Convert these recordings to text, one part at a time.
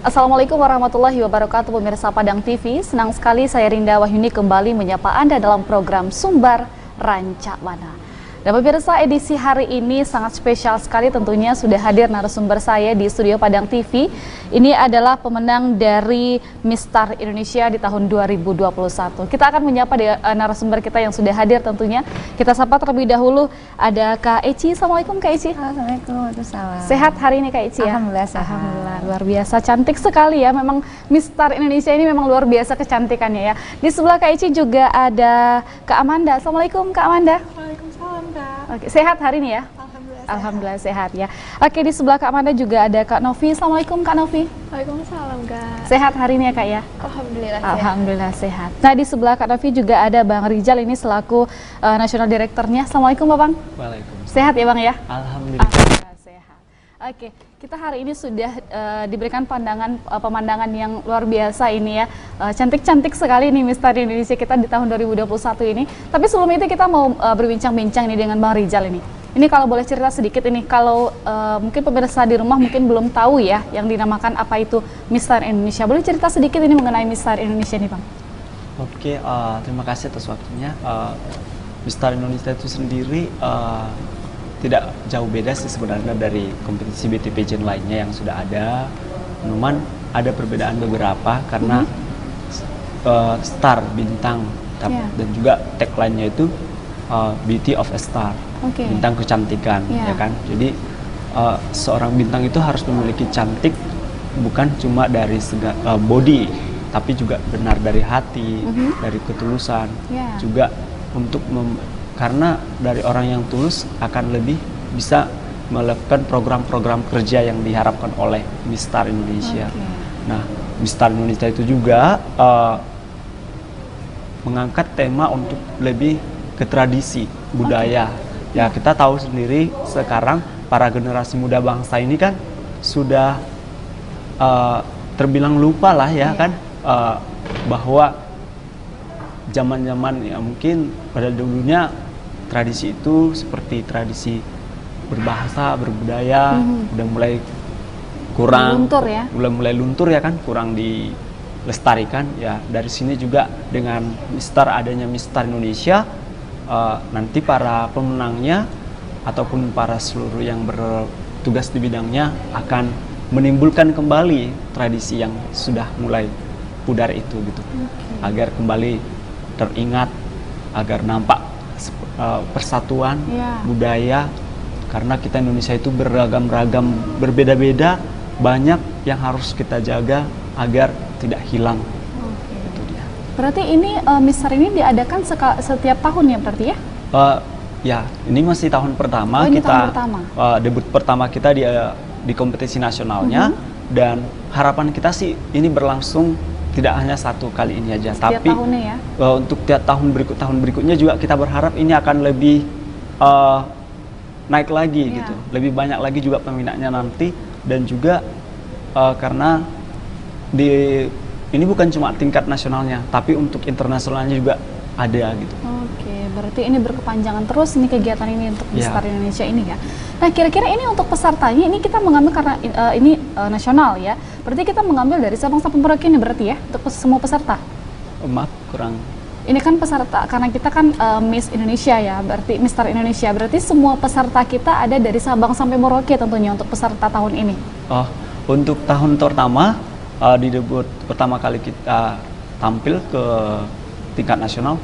Assalamualaikum warahmatullahi wabarakatuh, pemirsa Padang TV. Senang sekali saya Rinda Wahyuni kembali menyapa Anda dalam program Sumbar Ranca Mana. Dan pemirsa, edisi hari ini sangat spesial sekali, tentunya sudah hadir narasumber saya di studio Padang TV. Ini adalah pemenang dari Mistar Indonesia di tahun 2021. Kita akan menyapa narasumber kita yang sudah hadir tentunya. Kita sapa terlebih dahulu, ada Kak Eci. Assalamualaikum Kak Eci. Assalamualaikum warahmatullahi. Sehat hari ini Kak Eci ya? Alhamdulillah sehat. Alhamdulillah, luar biasa, cantik sekali ya. Memang Mistar Indonesia ini memang luar biasa kecantikannya ya. Di sebelah Kak Eci juga ada Kak Amanda. Assalamualaikum Kak Amanda. Waalaikumsalam Kak. Oke, sehat hari ini ya? Alhamdulillah sehat ya. Oke, di sebelah Kak Amanda juga ada Kak Novi. Assalamualaikum Kak Novi. Waalaikumsalam Kak. Sehat hari ini ya Kak ya? Alhamdulillah. Alhamdulillah sehat. Nah, di sebelah Kak Novi juga ada Bang Rizal, ini selaku National Directornya. Assalamualaikum Bang. Waalaikumsalam. Sehat ya Bang ya? Alhamdulillah. Alhamdulillah sehat. Oke, kita hari ini sudah diberikan pemandangan yang luar biasa ini ya. Cantik-cantik sekali nih Mistar Indonesia kita di tahun 2021 ini. Tapi sebelum itu kita mau berbincang-bincang nih dengan Bang Rizal ini. Ini kalau boleh cerita sedikit ini, kalau mungkin pemirsa di rumah mungkin belum tahu ya yang dinamakan apa itu Mistar Indonesia. Boleh cerita sedikit ini mengenai Mistar Indonesia nih Bang? Oke, terima kasih atas waktunya. Mistar Indonesia itu sendiri tidak jauh beda sih sebenarnya dari kompetisi beauty pageant lainnya yang sudah ada. Cuman ada perbedaan beberapa karena star, bintang, dan juga tagline-nya itu Beauty of a Star, bintang kecantikan, ya kan. Jadi seorang bintang itu harus memiliki cantik bukan cuma dari body, tapi juga benar dari hati, dari ketulusan, juga untuk karena dari orang yang tulus akan lebih bisa melakukan program-program kerja yang diharapkan oleh Mistar Indonesia. Nah, Mistar Indonesia itu juga mengangkat tema untuk lebih ke tradisi budaya. Ya, kita tahu sendiri sekarang para generasi muda bangsa ini kan sudah terbilang lupa lah ya kan, bahwa zaman-zaman ya mungkin pada dulunya tradisi itu seperti tradisi berbahasa, berbudaya udah mulai kurang, mulai luntur ya kan, kurang dilestarikan ya. Dari sini juga dengan adanya Mistar Indonesia, nanti para pemenangnya ataupun para seluruh yang bertugas di bidangnya akan menimbulkan kembali tradisi yang sudah mulai pudar itu gitu, agar kembali teringat, agar nampak persatuan budaya, karena kita Indonesia itu beragam-ragam, berbeda-beda, banyak yang harus kita jaga agar tidak hilang. Itu dia. Berarti ini Mistar ini diadakan setiap tahun ya berarti ya? Ya, ini masih tahun pertama. Debut pertama kita di kompetisi nasionalnya, dan harapan kita sih ini berlangsung tidak hanya satu kali ini aja, setiap tapi tahunnya ya? Untuk tiap tahun berikutnya juga kita berharap ini akan lebih naik lagi gitu, lebih banyak lagi juga peminatnya nanti, dan juga karena ini bukan cuma tingkat nasionalnya, tapi untuk internasionalnya juga ada gitu. Oke, berarti ini berkepanjangan terus ini kegiatan ini untuk Mistar Indonesia ini ya. Nah, kira-kira ini untuk pesertanya ini kita mengambil karena ini nasional ya. Berarti kita mengambil dari Sabang sampai Merauke ini berarti ya untuk semua peserta. Maaf, kurang. Ini kan peserta karena kita kan Miss Indonesia ya, berarti Mistar Indonesia. Berarti semua peserta kita ada dari Sabang sampai Merauke tentunya untuk peserta tahun ini. Oh, untuk tahun pertama di debut pertama kali kita tampil ke tingkat nasional,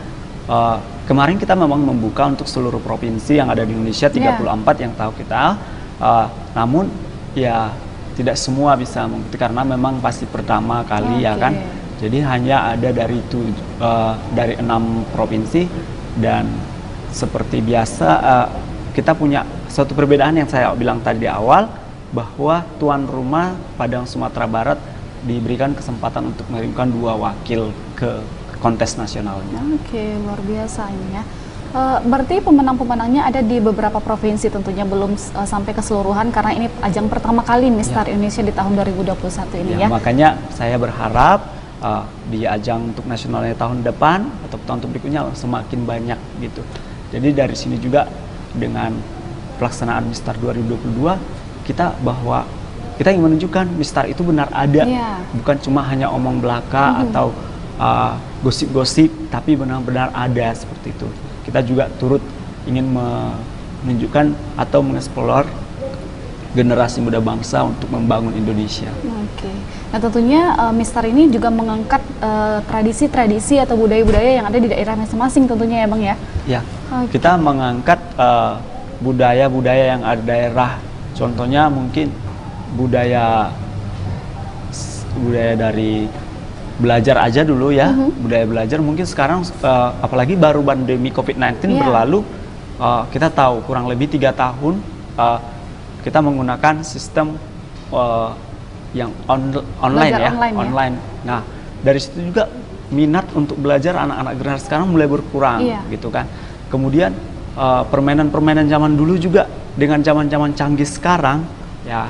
kemarin kita memang membuka untuk seluruh provinsi yang ada di Indonesia, 34 yang tahu kita, namun ya tidak semua bisa mengikuti karena memang pasti pertama kali ya kan. Jadi hanya ada dari 6 provinsi, dan seperti biasa kita punya suatu perbedaan yang saya bilang tadi di awal, bahwa tuan rumah Padang Sumatera Barat diberikan kesempatan untuk mengirimkan 2 wakil ke kontes nasionalnya. Oke, luar biasa ini ya. Berarti pemenang-pemenangnya ada di beberapa provinsi tentunya, belum sampai keseluruhan karena ini ajang pertama kali Mistar Indonesia di tahun 2021 ini ya. Makanya saya berharap di ajang untuk nasionalnya tahun depan atau tahun berikutnya semakin banyak gitu. Jadi dari sini juga dengan pelaksanaan Mistar 2022 kita bahwa kita ingin menunjukkan Mistar itu benar ada, bukan cuma hanya omong belaka atau gosip-gosip, tapi benar-benar ada seperti itu. Kita juga turut ingin menunjukkan atau mengeksplor generasi muda bangsa untuk membangun Indonesia. Oke. Nah tentunya Mistar ini juga mengangkat tradisi-tradisi atau budaya-budaya yang ada di daerah masing-masing tentunya ya Bang ya? Ya, kita mengangkat budaya-budaya yang ada di daerah. Contohnya mungkin budaya dari belajar aja dulu ya, budaya belajar. Mungkin sekarang apalagi baru pandemi COVID-19 berlalu, kita tahu kurang lebih 3 tahun kita menggunakan sistem yang online ya, online. Nah dari situ juga minat untuk belajar anak-anak generasi sekarang mulai berkurang gitu kan. Kemudian permainan-permainan zaman dulu juga dengan zaman-zaman canggih sekarang ya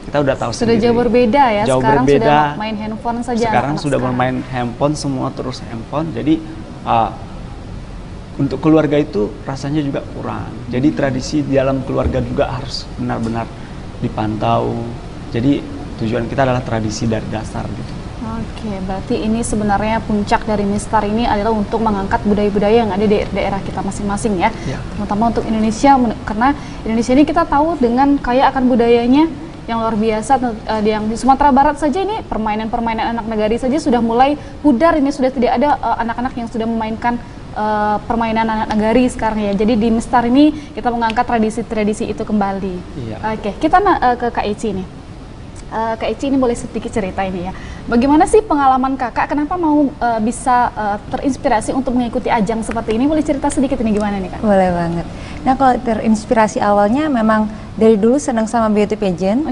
kita udah tahu sudah sendiri. jauh berbeda ya. Jauh sekarang berbeda. Sudah main handphone saja. Sekarang sudah bermain handphone, semua terus handphone. Jadi untuk keluarga itu rasanya juga kurang. Jadi tradisi di dalam keluarga juga harus benar-benar dipantau. Jadi tujuan kita adalah tradisi dari dasar gitu. Oke, berarti ini sebenarnya puncak dari Mistar ini adalah untuk mengangkat budaya-budaya yang ada di daerah kita masing-masing ya. Terutama untuk Indonesia, karena Indonesia ini kita tahu dengan kaya akan budayanya yang luar biasa. Yang di Sumatera Barat saja ini permainan-permainan anak negari saja sudah mulai pudar, ini sudah tidak ada anak-anak yang sudah memainkan permainan anak negari sekarang ya. Jadi di Mistar ini kita mengangkat tradisi-tradisi itu kembali. Oke, kita ke Kak Eci nih. Kak Eci ini boleh sedikit cerita ini ya. Bagaimana sih pengalaman kakak, kenapa mau bisa terinspirasi untuk mengikuti ajang seperti ini? Boleh cerita sedikit ini gimana nih Kak? Boleh banget. Nah kalau terinspirasi awalnya memang dari dulu senang sama beauty pageant,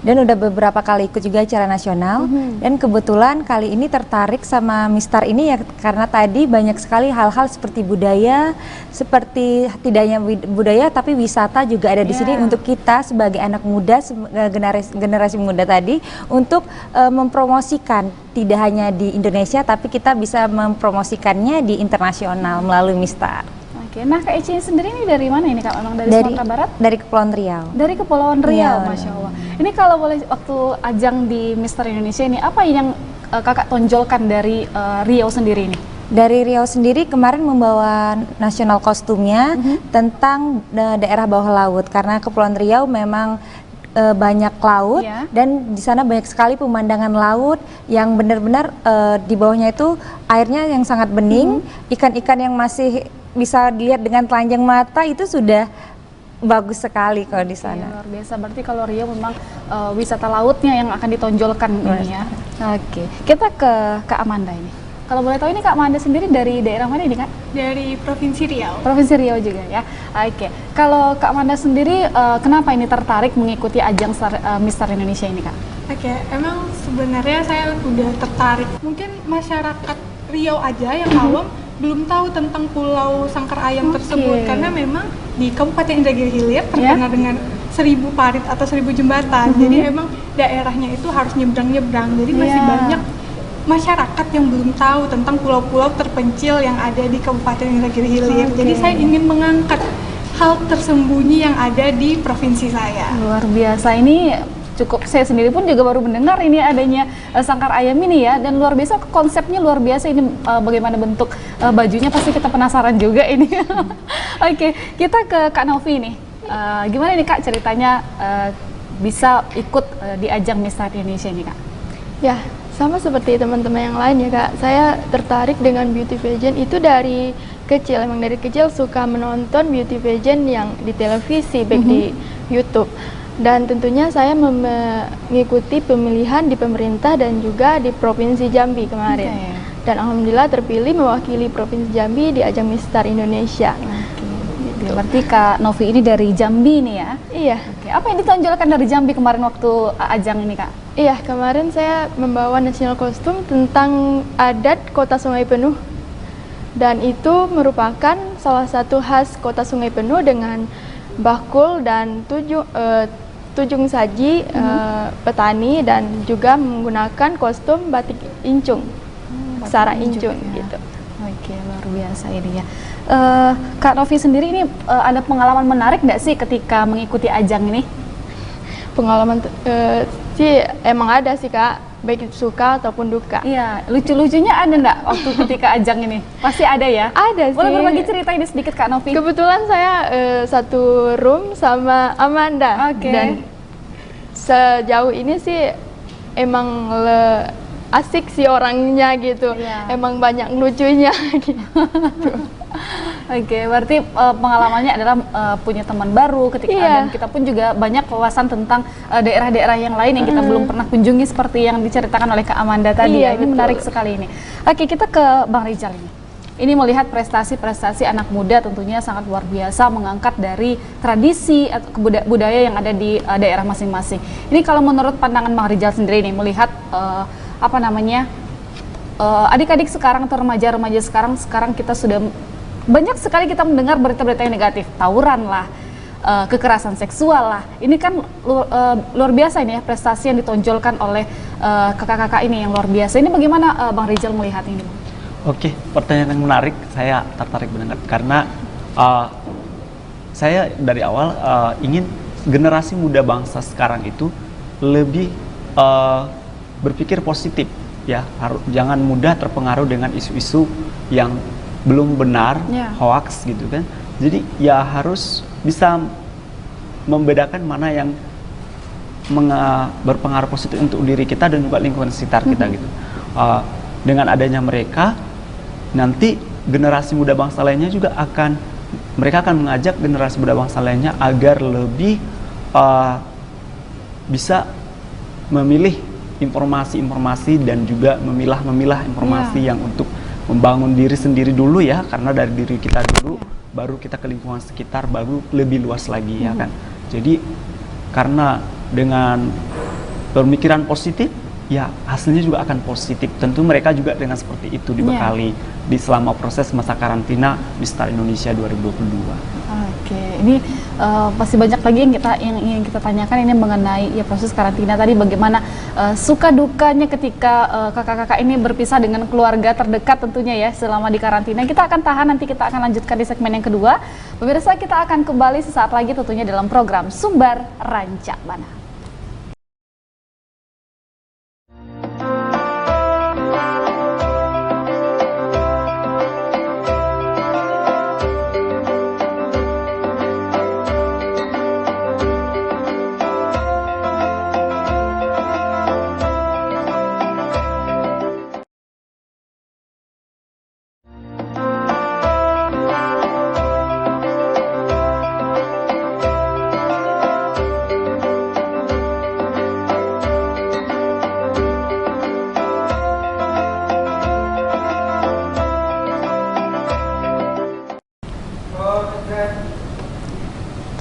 dan udah beberapa kali ikut juga acara nasional, dan kebetulan kali ini tertarik sama Mistar ini ya karena tadi banyak sekali hal-hal seperti budaya, seperti tidak hanya budaya tapi wisata juga ada di sini untuk kita sebagai anak muda, generasi muda tadi untuk mempromosikan tidak hanya di Indonesia tapi kita bisa mempromosikannya di internasional melalui Mistar. Oke, nah Kak Eci sendiri ini dari mana ini Kak? Memang dari Sumatera Barat? Dari Kepulauan Riau. Dari Kepulauan Riau, Masya Allah. Ini kalau boleh waktu ajang di Mistar Indonesia ini, apa yang kakak tonjolkan dari Riau sendiri ini? Dari Riau sendiri kemarin membawa nasional kostumnya tentang daerah bawah laut, karena Kepulauan Riau memang banyak laut dan di sana banyak sekali pemandangan laut yang benar-benar di bawahnya itu airnya yang sangat bening, ikan-ikan yang masih bisa dilihat dengan telanjang mata itu sudah bagus sekali kalau di sana. Luar biasa, berarti kalau Riau memang wisata lautnya yang akan ditonjolkan ini ya. Oke, kita ke Kak Amanda ini. Kalau boleh tahu ini Kak Amanda sendiri dari daerah mana ini Kak? Dari Provinsi Riau. Provinsi Riau juga ya. Oke, kalau Kak Amanda sendiri kenapa ini tertarik mengikuti ajang Mistar Indonesia ini Kak? Oke, emang sebenarnya saya udah tertarik. Mungkin masyarakat Riau aja yang awam belum tahu tentang Pulau Sangkar Ayam tersebut, karena memang di Kabupaten Indragiri Hilir terkenal dengan 1000 parit atau 1000 jembatan. Jadi emang daerahnya itu harus nyebrang-nyebrang. Jadi masih banyak masyarakat yang belum tahu tentang pulau-pulau terpencil yang ada di Kabupaten Indragiri Hilir. Jadi saya ingin mengangkat hal tersembunyi yang ada di provinsi saya. Luar biasa, ini cukup, saya sendiri pun juga baru mendengar ini adanya Sangkar Ayam ini ya, dan luar biasa, konsepnya luar biasa ini, bagaimana bentuk bajunya pasti kita penasaran juga ini. Oke, kita ke Kak Novi nih. Gimana nih Kak ceritanya bisa ikut di ajang Mistar Indonesia ini Kak? Ya, sama seperti teman-teman yang lain ya Kak. Saya tertarik dengan beauty pageant itu dari kecil. Emang dari kecil suka menonton beauty pageant yang di televisi, baik di YouTube. Dan tentunya saya mengikuti pemilihan di pemerintah dan juga di Provinsi Jambi kemarin. Dan alhamdulillah terpilih mewakili Provinsi Jambi di ajang Mistar Indonesia. Gitu. Berarti Kak Novi ini dari Jambi nih ya? Iya. Apa yang ditonjolkan dari Jambi kemarin waktu ajang ini Kak? Iya, kemarin saya membawa national kostum tentang adat Kota Sungai Penuh. Dan itu merupakan salah satu khas Kota Sungai Penuh dengan bakul dan tujung saji petani, dan juga menggunakan kostum batik incung, Sara incung ya. Gitu. Oke, luar biasa ini ya. Kak Novi sendiri ini ada pengalaman menarik nggak sih ketika mengikuti ajang ini? pengalaman sih emang ada sih Kak, baik itu suka ataupun duka. Iya, lucu-lucunya ada nggak waktu ketika ajang ini? Pasti ada ya? Ada sih. Boleh berbagi cerita ini sedikit Kak Novi? Kebetulan saya satu room sama Amanda. Oke. Dan sejauh ini sih emang asik sih orangnya gitu. Iya. Emang banyak lucunya gitu. Oke, berarti pengalamannya adalah punya teman baru ketika Iya. dan kita pun juga banyak wawasan tentang daerah-daerah yang lain yang kita belum pernah kunjungi seperti yang diceritakan oleh Kak Amanda tadi Iya, ya. Ini betul. menarik sekali ini. Oke, kita ke Bang Rizal ini. Ini melihat prestasi-prestasi anak muda tentunya sangat luar biasa mengangkat dari tradisi atau budaya yang ada di daerah masing-masing. Ini kalau menurut pandangan Bang Rizal sendiri nih melihat adik-adik sekarang atau remaja-remaja sekarang kita sudah banyak sekali kita mendengar berita-berita yang negatif, tawuran lah, kekerasan seksual lah. Ini kan luar biasa ini ya prestasi yang ditonjolkan oleh kakak-kakak ini yang luar biasa. Ini bagaimana Bang Rizal melihat ini? Oke, pertanyaan yang menarik, saya tertarik banget karena saya dari awal ingin generasi muda bangsa sekarang itu lebih berpikir positif ya, jangan mudah terpengaruh dengan isu-isu yang belum benar, hoax gitu kan. Jadi ya harus bisa membedakan mana yang berpengaruh positif untuk diri kita dan juga lingkungan sekitar kita gitu. Dengan adanya mereka, nanti generasi muda bangsa lainnya juga mereka akan mengajak generasi muda bangsa lainnya agar lebih bisa memilih informasi-informasi dan juga memilah-memilah informasi yang untuk membangun diri sendiri dulu ya, karena dari diri kita dulu baru kita ke lingkungan sekitar, baru lebih luas lagi ya kan. Jadi karena dengan pemikiran positif ya hasilnya juga akan positif. Tentu mereka juga dengan seperti itu dibekali di selama proses masa karantina Mistar Indonesia 2022. Oke, ini pasti banyak lagi yang ingin kita tanyakan ini mengenai ya proses karantina tadi, bagaimana suka dukanya ketika kakak-kakak ini berpisah dengan keluarga terdekat tentunya ya selama di karantina. Kita akan tahan, nanti kita akan lanjutkan di segmen yang kedua. Pemirsa, kita akan kembali sesaat lagi tentunya dalam program Sumbar Rancak Bana.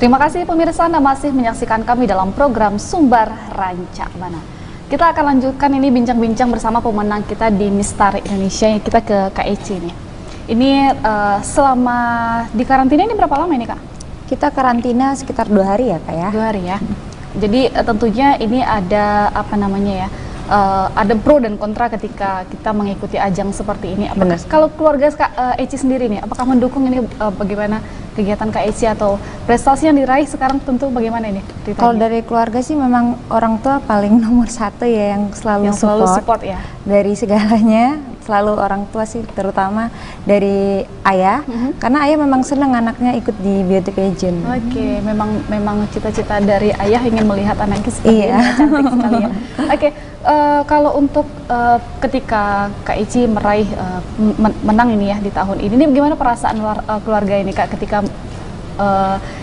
Terima kasih pemirsa, Anda masih menyaksikan kami dalam program Sumbar Rancak Bana. Kita akan lanjutkan ini bincang-bincang bersama pemenang kita di Mistar Indonesia. Kita ke Kak Eci nih. Ini selama di karantina ini berapa lama ini Kak? Kita karantina sekitar 2 hari ya Kak ya. 2 hari ya. Jadi tentunya ini ada ada pro dan kontra ketika kita mengikuti ajang seperti ini. Apakah, kalau keluarga Kak Eci sendiri nih, apakah mendukung ini bagaimana kegiatan Kak Eci atau prestasi yang diraih sekarang tentu bagaimana ini? Kalau dari keluarga sih memang orang tua paling nomor 1 ya yang selalu support ya. Dari segalanya, selalu orang tua sih, terutama dari ayah, karena ayah memang senang anaknya ikut di beauty pageant. Oke, memang cita-cita dari ayah ingin melihat anaknya seperti ini, cantik sekali ya. Oke, kalau untuk ketika Kak Eci meraih menang ini ya di tahun ini bagaimana perasaan keluarga ini Kak ketika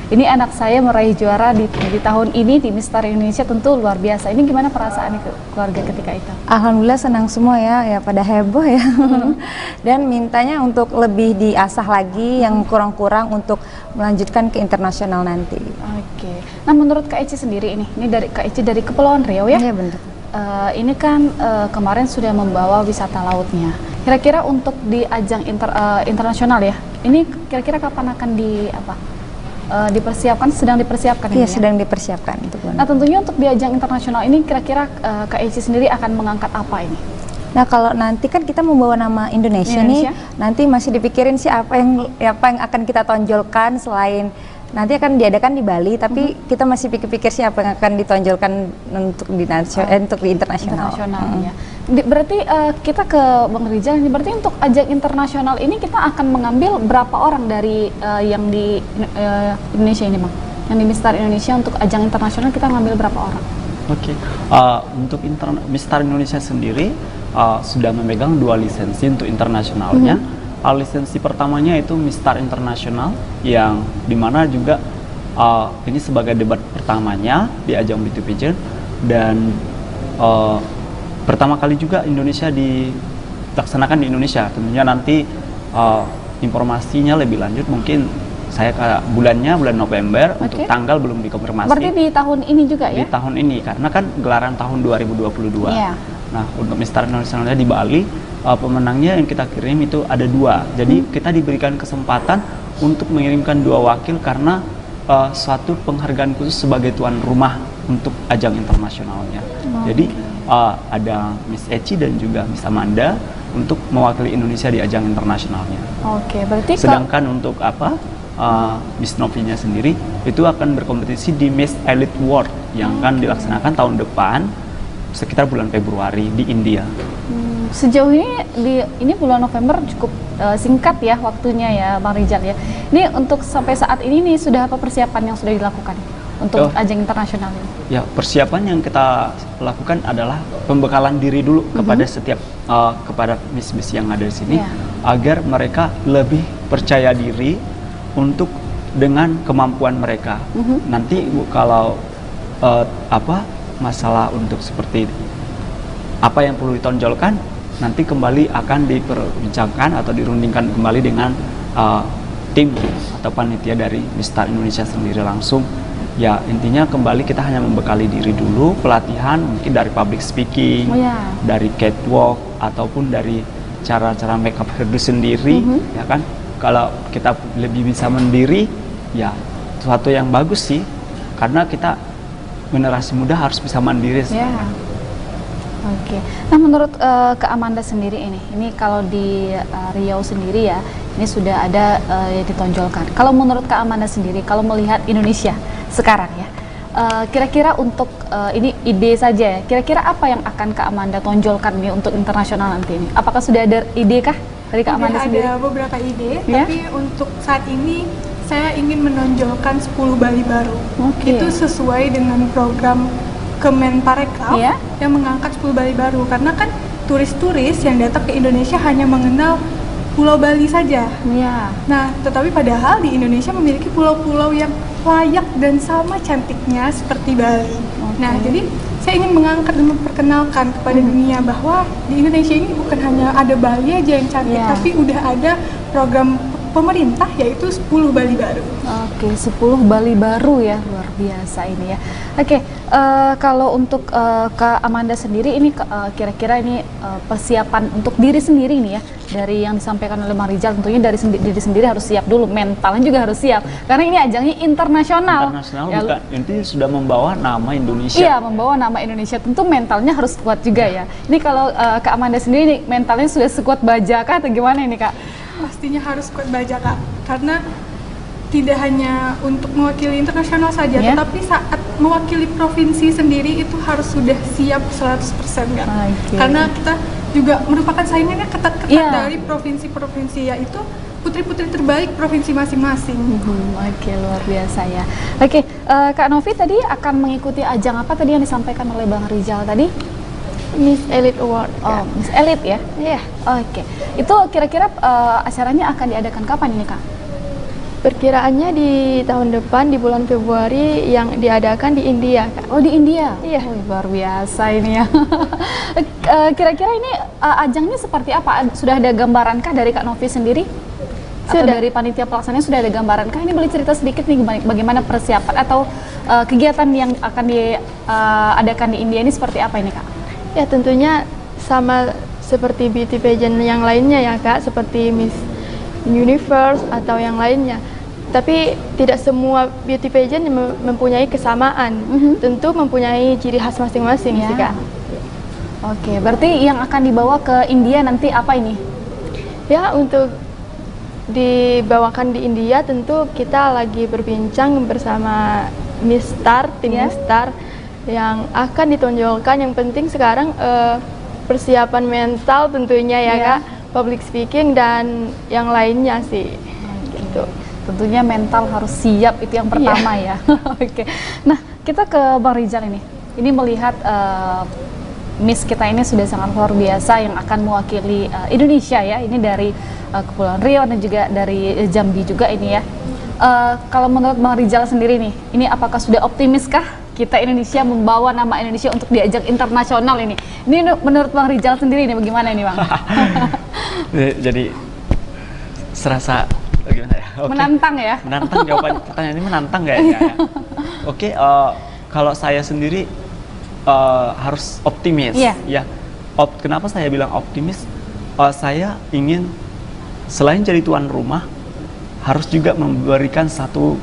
ini anak saya meraih juara di tahun ini di Mistar Indonesia, tentu luar biasa. Ini gimana perasaan keluarga ketika itu? Alhamdulillah senang semua ya pada heboh ya. Dan mintanya untuk lebih diasah lagi yang kurang-kurang untuk melanjutkan ke internasional nanti. Oke. Nah menurut Kak Eci sendiri ini dari Kak Eci dari Kepulauan Riau ya? Iya benar. Ini kan kemarin sudah membawa wisata lautnya. Kira-kira untuk di ajang internasional ya, ini kira-kira kapan akan dipersiapkan? Sedang dipersiapkan Iya, ini, sedang dipersiapkan untuk Nah, tentunya untuk di ajang internasional ini kira-kira Kak Eci sendiri akan mengangkat apa ini? Nah, kalau nanti kan kita membawa nama Indonesia nih, nanti masih dipikirin sih apa yang akan kita tonjolkan selain nanti akan diadakan di Bali, tapi kita masih pikir-pikir siapa yang akan ditonjolkan untuk di internasional. Ya. Berarti kita ke Bang Rizal, berarti untuk ajang internasional ini kita akan mengambil berapa orang dari yang di Indonesia ini, Bang? Yang di Mistar Indonesia untuk ajang internasional kita ngambil berapa orang? Oke, untuk Mistar Indonesia sendiri sudah memegang 2 lisensi untuk internasionalnya. Lisensi pertamanya itu Mistar Internasional, yang dimana juga ini sebagai debat pertamanya di ajang beauty pageant, dan pertama kali juga Indonesia dilaksanakan di Indonesia. Tentunya nanti informasinya lebih lanjut mungkin saya bulan November, untuk tanggal belum dikonfirmasi. Berarti di tahun ini juga ya? Di tahun ini, karena kan gelaran tahun 2022. Yeah. Nah, untuk Mistar Internasionalnya di Bali, pemenangnya yang kita kirim itu ada 2. Jadi kita diberikan kesempatan untuk mengirimkan 2 wakil karena suatu penghargaan khusus sebagai tuan rumah untuk ajang internasionalnya. Jadi ada Miss Eci dan juga Miss Amanda untuk mewakili Indonesia di ajang internasionalnya. Oke, berarti sedangkan untuk Miss Novinya sendiri itu akan berkompetisi di Miss Elite World yang akan dilaksanakan tahun depan sekitar bulan Februari di India. Sejauh ini bulan November cukup singkat ya waktunya ya, Bang Rizal ya. Ini untuk sampai saat ini nih sudah apa persiapan yang sudah dilakukan untuk ajang internasional ini? Ya, persiapan yang kita lakukan adalah pembekalan diri dulu kepada setiap kepada miss-miss yang ada di sini, agar mereka lebih percaya diri untuk dengan kemampuan mereka. Nanti kalau masalah untuk seperti apa yang perlu ditonjolkan, nanti kembali akan diperbincangkan atau dirundingkan kembali dengan tim atau panitia dari Mistar Indonesia sendiri langsung. Ya, intinya kembali kita hanya membekali diri dulu, pelatihan mungkin dari public speaking, dari catwalk, ataupun dari cara-cara makeup hairdo sendiri, ya kan. Kalau kita lebih bisa mandiri, ya sesuatu yang bagus sih, karena kita generasi muda harus bisa mandiri sekarang. Oke. Nah, menurut Kak Amanda sendiri ini kalau di Riau sendiri ya, ini sudah ada yang ditonjolkan. Kalau menurut Kak Amanda sendiri, kalau melihat Indonesia sekarang ya, kira-kira untuk ini ide saja ya, kira-kira apa yang akan Kak Amanda tonjolkan nih untuk internasional nanti ini? Apakah sudah ada ide kah dari Kak Amanda sendiri? Ada beberapa ide, tapi untuk saat ini saya ingin menonjolkan 10 Bali baru. Itu sesuai dengan program Kemenparekraf yang mengangkat 10 Bali baru, karena kan turis-turis yang datang ke Indonesia hanya mengenal Pulau Bali saja. Nah, tetapi padahal di Indonesia memiliki pulau-pulau yang layak dan sama cantiknya seperti Bali. Nah, jadi saya ingin mengangkat dan memperkenalkan kepada dunia bahwa di Indonesia ini bukan hanya ada Bali aja yang cantik, tapi udah ada program pemerintah yaitu 10 Bali baru. Oke, 10 Bali baru ya, luar biasa ini ya. Oke, kalau untuk Kak Amanda sendiri ini kira-kira ini persiapan untuk diri sendiri nih ya, dari yang disampaikan oleh Bang Rizal, tentunya dari diri sendiri harus siap dulu, mentalnya juga harus siap, karena ini ajangnya internasional. Ya, bukan, intinya sudah membawa nama Indonesia. Iya, membawa nama Indonesia, tentu mentalnya harus kuat juga ya. Ini kalau Kak Amanda sendiri nih, mentalnya sudah sekuat baja kah atau gimana ini Kak? Pastinya harus kuat baja Kak, karena tidak hanya untuk mewakili internasional saja, tetapi saat mewakili provinsi sendiri itu harus sudah siap 100% Kak. Karena kita juga merupakan saingannya ketat-ketat dari provinsi-provinsi, yaitu putri-putri terbaik provinsi masing-masing. Oke, luar biasa ya. Oke, Kak Novi tadi akan mengikuti ajang apa tadi yang disampaikan oleh Bang Rizal tadi? Miss Elite Award. Oh, Miss Elite ya? Iya. Oke. Itu kira-kira acaranya akan diadakan kapan ini Kak? Perkiraannya di tahun depan di bulan Februari, yang diadakan di India Kak. Oh, di India? Iya. Luar biasa ini ya. Kira-kira ini ajangnya seperti apa? Sudah ada gambaran kah dari Kak Novi sendiri? Atau dari panitia pelaksananya sudah ada gambaran kah? Ini boleh cerita sedikit nih bagaimana persiapan atau kegiatan yang akan diadakan di India ini seperti apa ini Kak? Ya, tentunya sama seperti beauty pageant yang lainnya ya Kak, seperti Miss Universe atau yang lainnya. Tapi tidak semua beauty pageant mempunyai kesamaan, tentu mempunyai ciri khas masing-masing sih Kak. Oke, berarti yang akan dibawa ke India nanti apa ini? Ya, untuk dibawakan di India, tentu kita lagi berbincang bersama Mistar, tim Mistar yang akan ditonjolkan. Yang penting sekarang persiapan mental tentunya ya Kak, public speaking dan yang lainnya sih. Gitu. Tentunya mental harus siap, itu yang pertama ya. Oke. Nah, kita ke Bang Rizal ini. Ini melihat Miss kita ini sudah sangat luar biasa yang akan mewakili Indonesia ya. Ini dari Kepulauan Riau dan juga dari Jambi juga ini ya. Kalau menurut Bang Rizal sendiri nih, ini apakah sudah optimiskah kita Indonesia membawa nama Indonesia untuk diajak internasional ini? Ini menurut Bang Rizal sendiri nih bagaimana ini Bang? Jadi serasa gimana ya? Okay. Menantang ya? Menantang, jawaban pertanyaan ini menantang nggak ya? Oke, kalau saya sendiri harus optimis. Ya. Kenapa saya bilang optimis? Saya ingin selain jadi tuan rumah, harus juga memberikan satu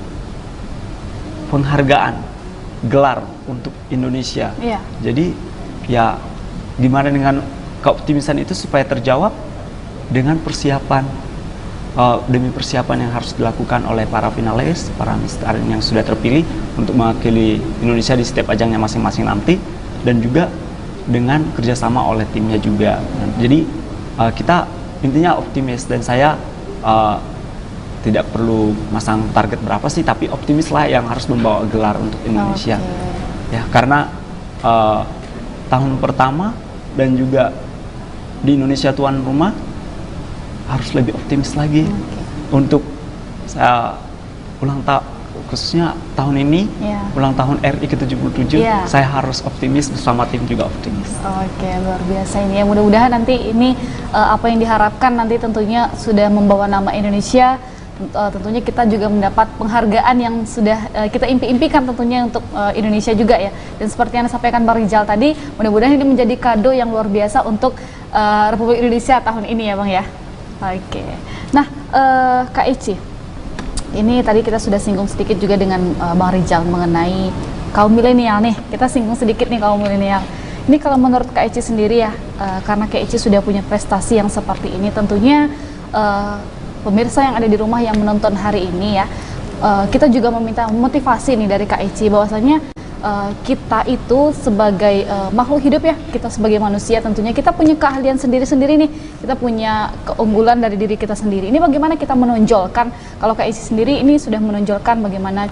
penghargaan, gelar untuk Indonesia. Jadi ya gimana dengan keoptimisan itu supaya terjawab dengan persiapan, demi persiapan yang harus dilakukan oleh para finalis, para mistar yang sudah terpilih untuk mewakili Indonesia di setiap ajangnya masing-masing nanti, dan juga dengan kerjasama oleh timnya juga. Jadi kita intinya optimis, dan saya tidak perlu masang target berapa sih, tapi optimis lah yang harus membawa gelar untuk Indonesia. Ya, karena tahun pertama dan juga di Indonesia tuan rumah harus lebih optimis lagi untuk saya ulang tahun, khususnya tahun ini ulang tahun RI ke-77. Saya harus optimis, bersama tim juga optimis. Oke, luar biasa ini ya. Mudah-mudahan nanti ini apa yang diharapkan nanti tentunya sudah membawa nama Indonesia. Tentunya kita juga mendapat penghargaan yang sudah kita impi-impikan tentunya untuk Indonesia juga ya. Dan seperti yang disampaikan Bang Rizal tadi, mudah-mudahan ini menjadi kado yang luar biasa untuk Republik Indonesia tahun ini ya Bang ya. Oke. Nah, Kak Eci, ini tadi kita sudah singgung sedikit juga dengan Bang Rizal mengenai kaum milenial nih. Kita singgung sedikit nih kaum milenial. Ini kalau menurut Kak Eci sendiri ya, karena Kak Eci sudah punya prestasi yang seperti ini, tentunya pemirsa yang ada di rumah yang menonton hari ini ya, kita juga meminta motivasi nih dari Kak Eci bahwasanya kita itu sebagai makhluk hidup ya, kita sebagai manusia tentunya kita punya keahlian sendiri-sendiri nih, kita punya keunggulan dari diri kita sendiri. Ini bagaimana kita menonjolkan, kalau Kak Eci sendiri ini sudah menonjolkan bagaimana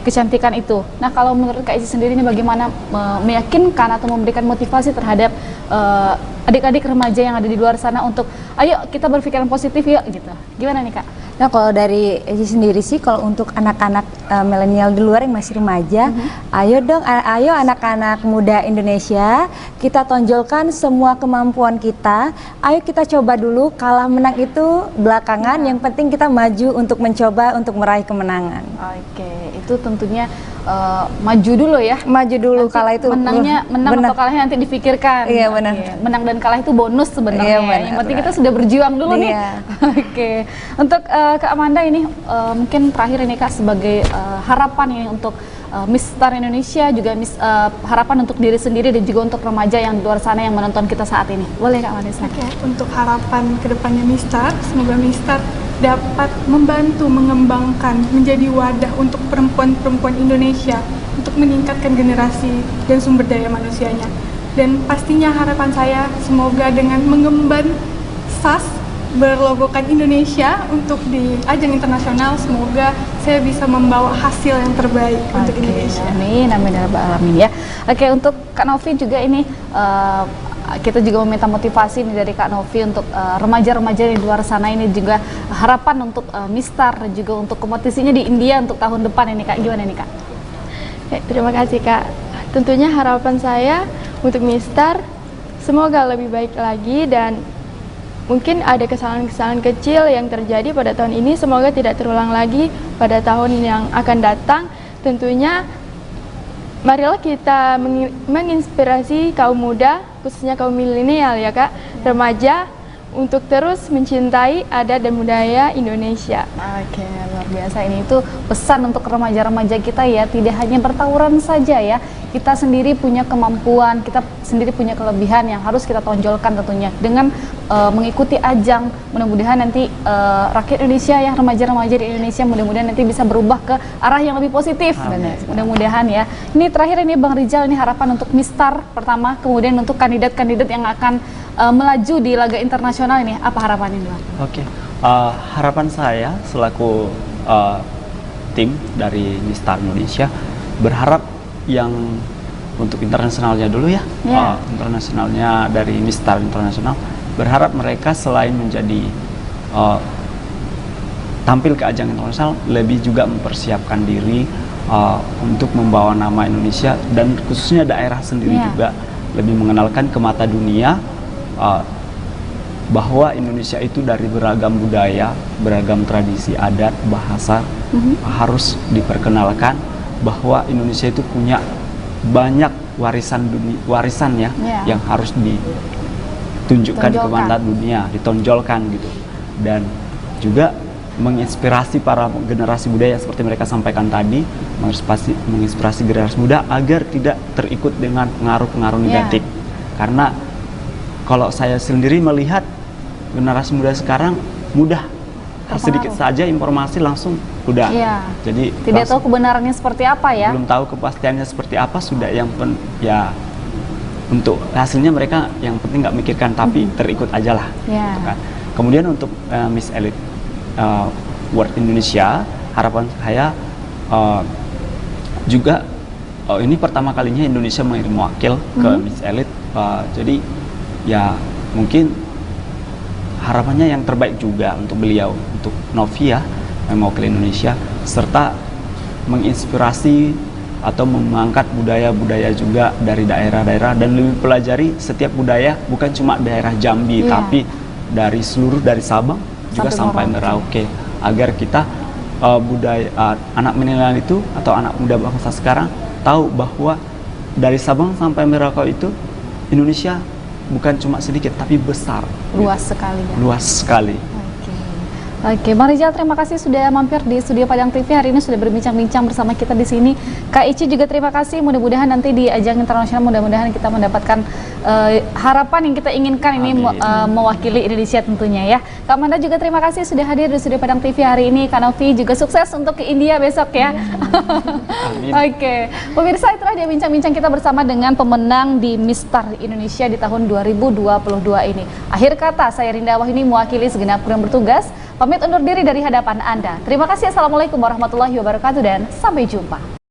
kecantikan itu. Nah, kalau menurut Kak Eci sendiri ini bagaimana meyakinkan atau memberikan motivasi terhadap adik-adik remaja yang ada di luar sana untuk ayo kita berpikiran positif yuk gitu. Gimana nih Kak? Nah, kalau dari Eci sendiri sih, kalau untuk anak-anak milenial di luar yang masih remaja, ayo dong, ayo anak-anak muda Indonesia, kita tonjolkan semua kemampuan kita. Ayo kita coba dulu, kalah menang itu belakangan, yang penting kita maju untuk mencoba untuk meraih kemenangan. Oke, itu tentunya maju dulu ya. Maju dulu, nanti kalah itu menang atau kalahnya nanti dipikirkan. Iya benar. Menang dan kalah itu bonus sebenarnya. Yang penting kita sudah berjuang dulu nih. Oke. Untuk Kak Amanda ini mungkin terakhir ini Kak, sebagai harapan ini untuk Mistar Indonesia, juga harapan untuk diri sendiri dan juga untuk remaja yang di luar sana yang menonton kita saat ini. Boleh Kak Amanda? Untuk harapan kedepannya Mistar, semoga Mistar dapat membantu mengembangkan menjadi wadah untuk perempuan-perempuan Indonesia untuk meningkatkan generasi dan sumber daya manusianya. Dan pastinya harapan saya semoga dengan mengemban SAS berlogokan Indonesia untuk di ajang internasional, semoga saya bisa membawa hasil yang terbaik untuk Indonesia. Amin, amin ya rabbal alamin ya. Oke, untuk Kak Novi juga ini kita juga meminta motivasi nih dari Kak Novi untuk remaja-remaja di luar sana ini, juga harapan untuk Mistar dan juga untuk kompetisinya di India untuk tahun depan ini Kak. Gimana nih Kak? Terima kasih Kak. Tentunya harapan saya untuk Mistar semoga lebih baik lagi, dan mungkin ada kesalahan-kesalahan kecil yang terjadi pada tahun ini, semoga tidak terulang lagi pada tahun yang akan datang. Tentunya marilah kita menginspirasi kaum muda, khususnya kaum milenial ya Kak, remaja, untuk terus mencintai adat dan budaya Indonesia. Oke, luar biasa. Ini itu pesan untuk remaja-remaja kita ya, tidak hanya bertawuran saja ya. Kita sendiri punya kemampuan, kita sendiri punya kelebihan yang harus kita tonjolkan tentunya. Dengan mengikuti ajang, mudah-mudahan nanti rakyat Indonesia ya, remaja-remaja di Indonesia mudah-mudahan nanti bisa berubah ke arah yang lebih positif. Mudah-mudahan ya. Ini terakhir ini Bang Rizal, ini harapan untuk Mistar pertama, kemudian untuk kandidat-kandidat yang akan melaju di laga internasional ini, apa harapannya Bang? Oke, harapan saya selaku tim dari Mistar Indonesia berharap yang untuk internasionalnya dulu ya, internasionalnya dari Mistar Internasional, berharap mereka selain menjadi tampil ke ajang internasional, lebih juga mempersiapkan diri untuk membawa nama Indonesia dan khususnya daerah sendiri juga lebih mengenalkan ke mata dunia bahwa Indonesia itu dari beragam budaya, beragam tradisi, adat, bahasa harus diperkenalkan, bahwa Indonesia itu punya banyak warisan dunia, warisannya yang harus ditunjukkan ke mata dunia, ditonjolkan gitu, dan juga menginspirasi para generasi budaya seperti mereka sampaikan tadi, menginspirasi generasi muda agar tidak terikut dengan pengaruh-pengaruh negatif. Karena kalau saya sendiri melihat generasi muda sekarang mudah sedikit saja informasi langsung udah. Jadi tidak tahu kebenarannya seperti apa ya. Belum tahu kepastiannya seperti apa, sudah yang ya untuk hasilnya mereka yang penting nggak mikirkan, tapi terikut aja lah. Gitu kan. Kemudian untuk Miss Elite World Indonesia, harapan saya juga ini pertama kalinya Indonesia mengirim wakil ke Miss Elite, jadi ya mungkin harapannya yang terbaik juga untuk beliau, untuk Novi ya, yang mewakili Indonesia, serta menginspirasi atau mengangkat budaya-budaya juga dari daerah-daerah dan lebih pelajari setiap budaya, bukan cuma daerah Jambi, tapi dari seluruh, dari Sabang juga sampai Merauke, agar kita budaya anak milenial itu atau anak muda bangsa sekarang tahu bahwa dari Sabang sampai Merauke itu Indonesia bukan cuma sedikit tapi besar, luas gitu. Sekali ya. Luas sekali. Oke, Bang Rizal, terima kasih sudah mampir di studio Padang TV hari ini, sudah berbincang-bincang bersama kita di sini. Kak Ici juga terima kasih. Mudah-mudahan nanti di ajang internasional mudah-mudahan kita mendapatkan harapan yang kita inginkan. Ini mewakili Indonesia tentunya ya. Kak Manda juga terima kasih sudah hadir di studio Padang TV hari ini. Kak Novi juga sukses untuk ke India besok ya. Oke, pemirsa, itulah dia bincang-bincang kita bersama dengan pemenang di Mistar Indonesia di tahun 2022 ini. Akhir kata, saya Rinda Wahyuni mewakili segenap kru yang bertugas pamit undur diri dari hadapan Anda. Terima kasih. Assalamualaikum warahmatullahi wabarakatuh dan sampai jumpa.